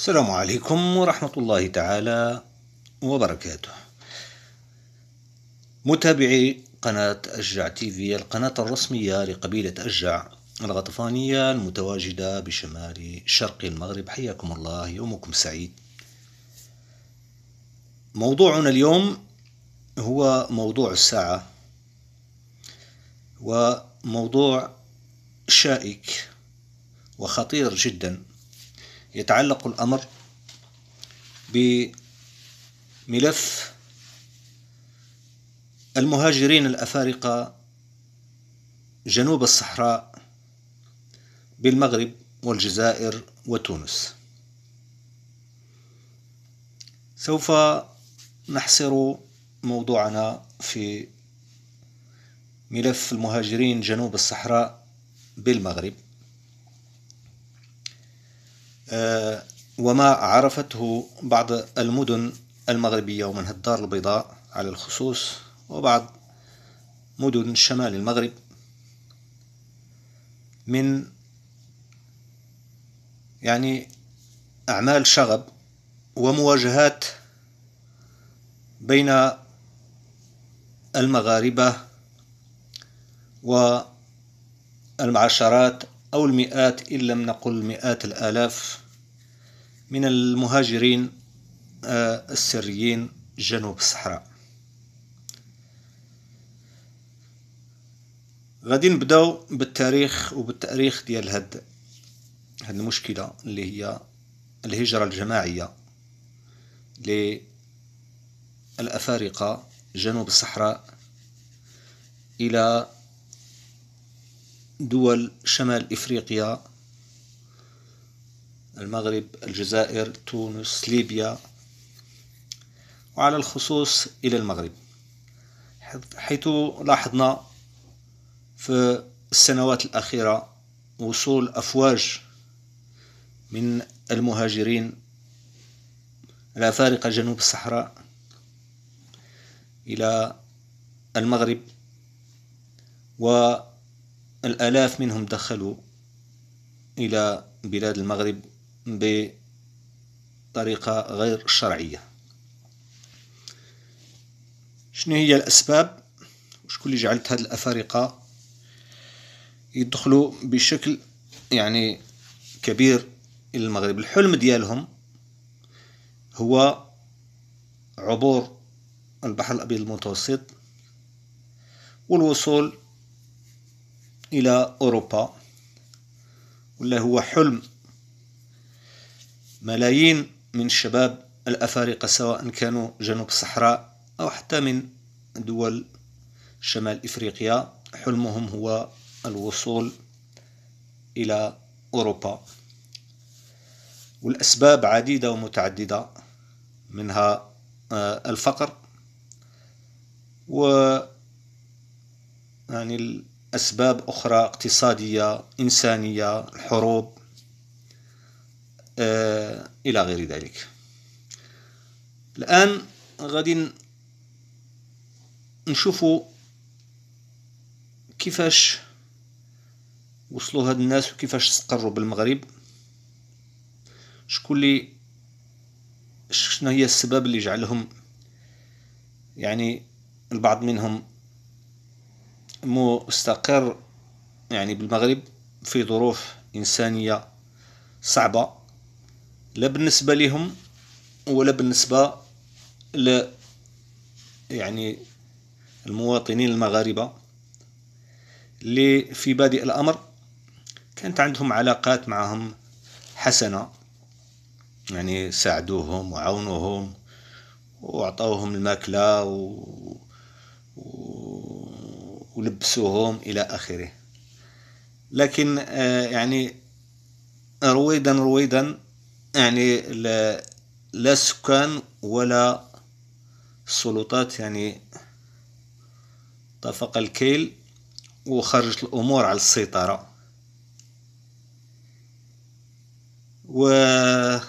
السلام عليكم ورحمة الله تعالى وبركاته. متابعي قناة أشجع تيفي، القناة الرسمية لقبيلة أشجع الغطفانية المتواجدة بشمال شرق المغرب، حياكم الله، يومكم سعيد. موضوعنا اليوم هو موضوع الساعة، وموضوع شائك وخطير جدا. يتعلق الأمر بملف المهاجرين الأفارقة جنوب الصحراء بالمغرب والجزائر وتونس. سوف نحصر موضوعنا في ملف المهاجرين جنوب الصحراء بالمغرب، وما عرفته بعض المدن المغربية ومنها الدار البيضاء على الخصوص، وبعض مدن شمال المغرب من أعمال شغب ومواجهات بين المغاربة والعشرات أو المئات إن لم نقل مئات الآلاف من المهاجرين السريين جنوب الصحراء. غادي نبداو بالتاريخ وبالتاريخ ديال هاد المشكلة اللي هي الهجرة الجماعية للأفارقة جنوب الصحراء إلى دول شمال إفريقيا، المغرب، الجزائر، تونس، ليبيا، وعلى الخصوص إلى المغرب، حيث لاحظنا في السنوات الأخيرة وصول أفواج من المهاجرين الأفارقة جنوب الصحراء إلى المغرب، والآلاف منهم دخلوا إلى بلاد المغرب بطريقة غير شرعية. شنو هي الأسباب؟ وشكون اللي جعلت هاد الأفارقة يدخلوا بشكل كبير إلى المغرب؟ الحلم ديالهم هو عبور البحر الأبيض المتوسط والوصول إلى أوروبا، ولا هو حلم ملايين من الشباب الأفارقة، سواء كانوا جنوب الصحراء أو حتى من دول شمال إفريقيا. حلمهم هو الوصول إلى أوروبا، والأسباب عديدة ومتعددة، منها الفقر، الأسباب أخرى اقتصادية، إنسانية، الحروب، إلى غير ذلك. الآن غادي نشوفوا كيفاش وصلوا هاد الناس وكيفاش استقروا بالمغرب، شنو هي السبب اللي جعلهم البعض منهم مستقر بالمغرب في ظروف إنسانية صعبة، لا بالنسبة لهم ولا بالنسبة المواطنين المغاربة اللي في بادئ الأمر كانت عندهم علاقات معهم حسنة، ساعدوهم وعاونوهم وأعطوهم الماكلة ولبسوهم إلى آخره. لكن رويدا لا السكان ولا السلطات طفق الكيل وخرجت الأمور على السيطرة، وهاد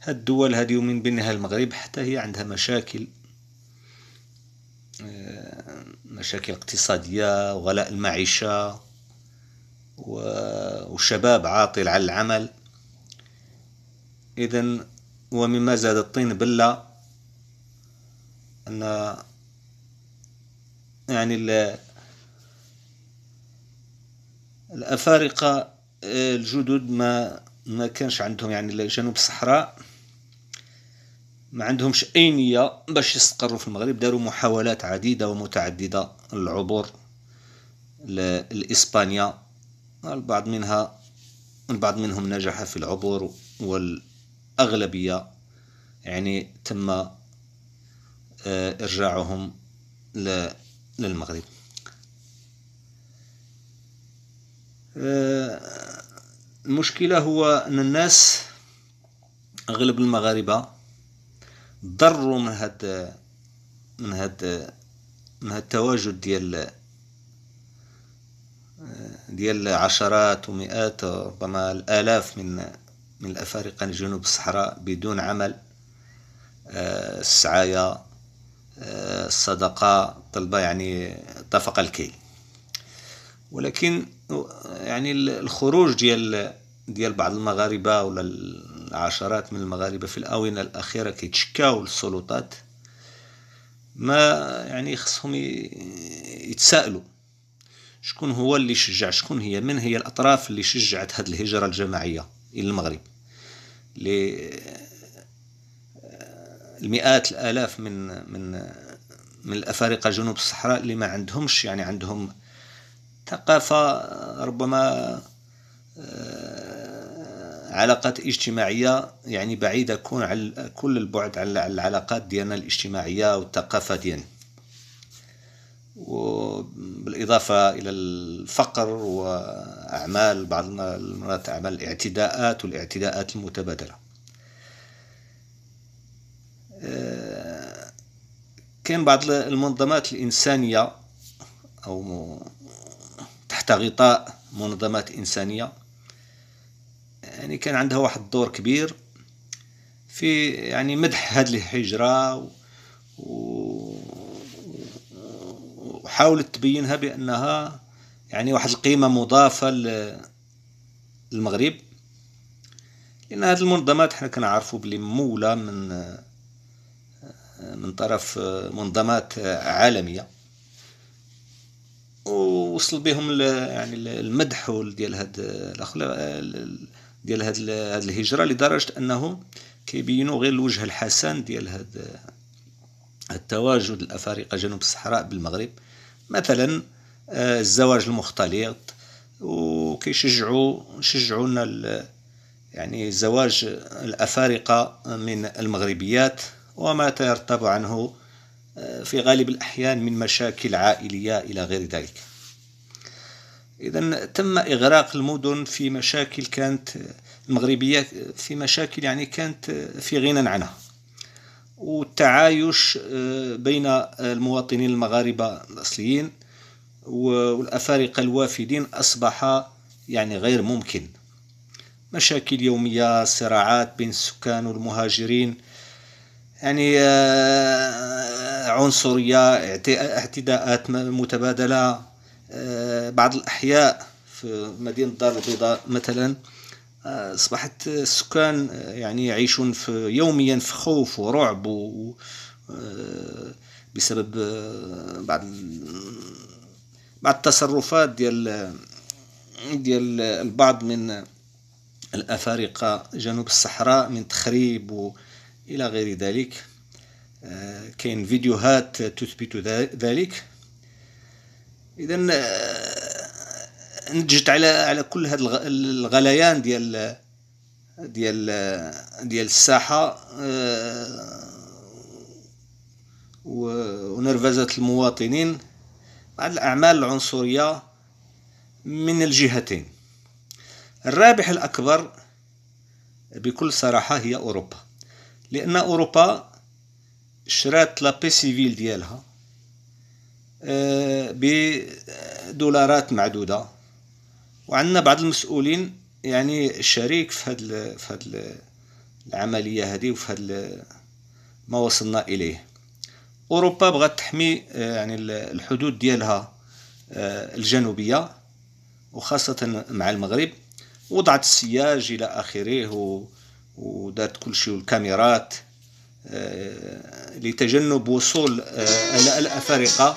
الدول هذه ومن بينها المغرب حتى هي عندها مشاكل اقتصادية وغلاء المعيشة وشباب عاطل على العمل. إذن ومما زاد الطين بلة أن يعني الأفارقة الجدد ما كانش عندهم، يعني جنوب الصحراء ما عندهمش أي نية باش يستقروا في المغرب. داروا محاولات عديدة ومتعددة للعبور لإسبانيا. البعض منهم نجح في العبور، والأغلبية يعني تم إرجاعهم للمغرب. المشكلة هو أن الناس، أغلب المغاربة، ضروا من هاد التواجد ديال عشرات ومئات ربما الآلاف من الأفارقة من جنوب الصحراء بدون عمل. السعاية، الصدقة، طلبة، يعني اتفق الكيل. ولكن يعني الخروج ديال بعض المغاربة ولا العشرات من المغاربة في الآونة الأخيرة كيتشكاو للسلطات، ما يعني خصهم يتساءلوا شكون هو اللي شجع، من هي الأطراف اللي شجعت هذه الهجرة الجماعية إلى المغرب، المئات الآلاف من الأفارقة جنوب الصحراء اللي ما عندهمش، يعني عندهم ثقافة، ربما علاقات اجتماعية يعني بعيدة كل البعد عن العلاقات ديالنا الاجتماعية والثقافة ديالنا، وبالإضافة إلى الفقر وأعمال بعض المرات، أعمال الاعتداءات والاعتداءات المتبادلة. كان بعض المنظمات الإنسانية أو تحت غطاء منظمات إنسانية، يعني كان عندها واحد الدور كبير في يعني مدح هذه الهجرة، وحاولت تبينها بأنها يعني واحد القيمة مضافة للمغرب، لأن هذه المنظمات حنا كنعرفوا بلي ممولة من طرف منظمات عالمية، ووصل بهم يعني المدح ديال هذه الهجرة، لدرجة أنهم كيبينوا غير الوجه الحسن ديال هذا التواجد الأفارقة جنوب الصحراء بالمغرب. مثلا الزواج المختلط، شجعونا يعني زواج الأفارقة من المغربيات وما يرتب عنه في غالب الأحيان من مشاكل عائلية إلى غير ذلك. إذن تم إغراق المدن في مشاكل كانت المغربية، في مشاكل يعني كانت في غنى عنها، والتعايش بين المواطنين المغاربة الأصليين والأفارقة الوافدين أصبح يعني غير ممكن. مشاكل يومية، صراعات بين السكان والمهاجرين، يعني عنصرية، اعتداءات متبادلة. بعض الأحياء في مدينة دار البيضاء مثلا أصبحت السكان يعني يعيشون يوميا في خوف ورعب بسبب بعض التصرفات ديال البعض من الأفارقة جنوب الصحراء من تخريب إلى غير ذلك. كاين فيديوهات تثبت ذلك. إذن نتجت على كل هذا الغليان ديال الساحة ونرفزة المواطنين، بعض الأعمال العنصرية من الجهتين. الرابح الأكبر بكل صراحة هي أوروبا، لأن أوروبا شرات لابي سيفيل ديالها بدولارات معدودة، وعندنا بعض المسؤولين يعني شريك في هذه العملية هذه وفي هذا ما وصلنا إليه. أوروبا بغات تحمي يعني الحدود ديالها الجنوبية وخاصة مع المغرب، وضعت السياج إلى آخره، ودارت كل شيء والكاميرات لتجنب وصول الأفارقة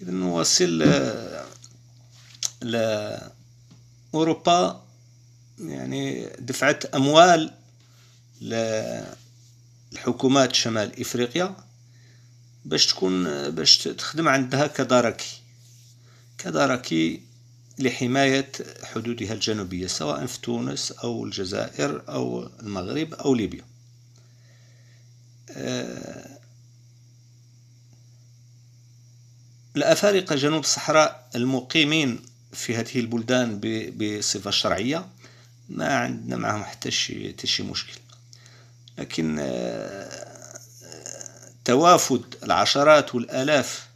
إذا نواصل لأوروبا. يعني دفعت أموال لحكومات شمال إفريقيا باش تخدم عندها كدركي لحماية حدودها الجنوبية، سواء في تونس أو الجزائر أو المغرب أو ليبيا. الأفارقة جنوب الصحراء المقيمين في هذه البلدان بصفة شرعية ما عندنا معهم حتى شي مشكل، لكن توافد العشرات والآلاف